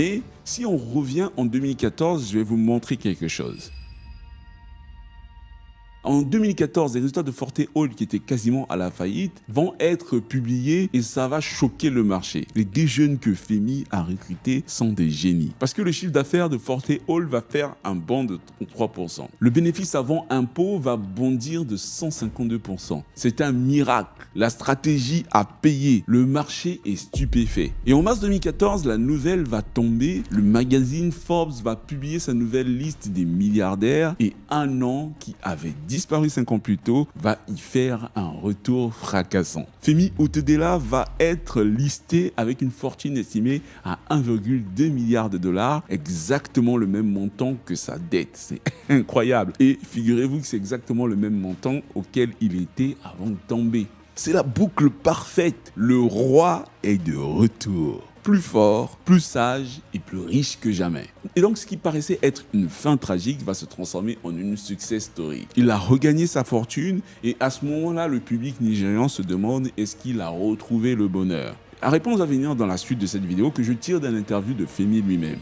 Et si on revient en 2014, je vais vous montrer quelque chose. En 2014, les résultats de Forte Oil, qui étaient quasiment à la faillite, vont être publiés et ça va choquer le marché. Les 10 jeunes que Femi a recrutés sont des génies. Parce que le chiffre d'affaires de Forte Oil va faire un bond de 3%. Le bénéfice avant impôt va bondir de 152%. C'est un miracle. La stratégie a payé. Le marché est stupéfait. Et en mars 2014, la nouvelle va tomber. Le magazine Forbes va publier sa nouvelle liste des milliardaires et un an qui avait disparu 5 ans plus tôt, va y faire un retour fracassant. Femi Otedela va être listé avec une fortune estimée à 1,2 milliard de dollars, exactement le même montant que sa dette. C'est incroyable. Et figurez-vous que c'est exactement le même montant auquel il était avant de tomber. C'est la boucle parfaite. Le roi est de retour. Plus fort, plus sage et plus riche que jamais. Et donc ce qui paraissait être une fin tragique va se transformer en une success story. Il a regagné sa fortune et à ce moment-là, le public nigérian se demande est-ce qu'il a retrouvé le bonheur. La réponse va venir dans la suite de cette vidéo que je tire d'un interview de Femi lui-même.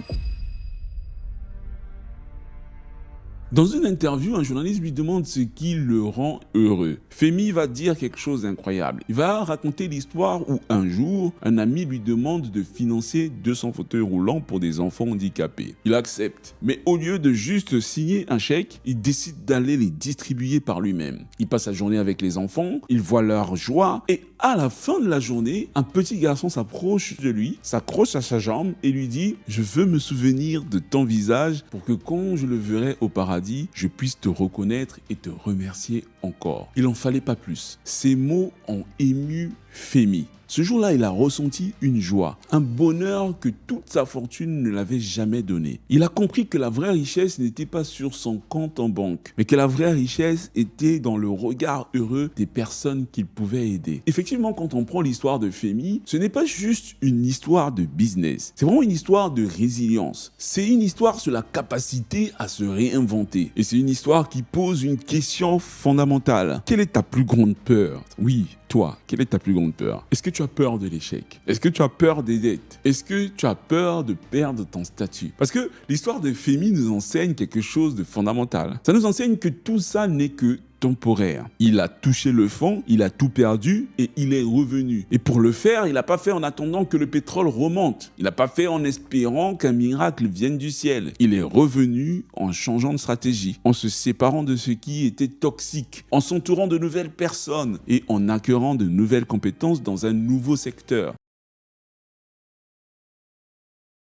Dans une interview, un journaliste lui demande ce qui le rend heureux. Femi va dire quelque chose d'incroyable. Il va raconter l'histoire où un jour, un ami lui demande de financer 200 fauteuils roulants pour des enfants handicapés. Il accepte. Mais au lieu de juste signer un chèque, il décide d'aller les distribuer par lui-même. Il passe sa journée avec les enfants, il voit leur joie et à la fin de la journée, un petit garçon s'approche de lui, s'accroche à sa jambe et lui dit « Je veux me souvenir de ton visage pour que quand je le verrai au paradis, je puisse te reconnaître et te remercier encore. » Il n'en fallait pas plus. Ces mots ont ému Femi. Ce jour-là, il a ressenti une joie, un bonheur que toute sa fortune ne l'avait jamais donné. Il a compris que la vraie richesse n'était pas sur son compte en banque, mais que la vraie richesse était dans le regard heureux des personnes qu'il pouvait aider. Effectivement, quand on prend l'histoire de Femi, ce n'est pas juste une histoire de business, c'est vraiment une histoire de résilience. C'est une histoire sur la capacité à se réinventer. Et c'est une histoire qui pose une question fondamentale. Quelle est ta plus grande peur? Oui, toi, quelle est ta plus grande peur? Est-ce que tu as peur de l'échec? Est-ce que tu as peur des dettes? Est-ce que tu as peur de perdre ton statut? Parce que l'histoire de Femi nous enseigne quelque chose de fondamental. Ça nous enseigne que tout ça n'est que temporaire. Il a touché le fond, il a tout perdu et il est revenu. Et pour le faire, il n'a pas fait en attendant que le pétrole remonte. Il n'a pas fait en espérant qu'un miracle vienne du ciel. Il est revenu en changeant de stratégie, en se séparant de ce qui était toxique, en s'entourant de nouvelles personnes et en acquérant de nouvelles compétences dans un nouveau secteur.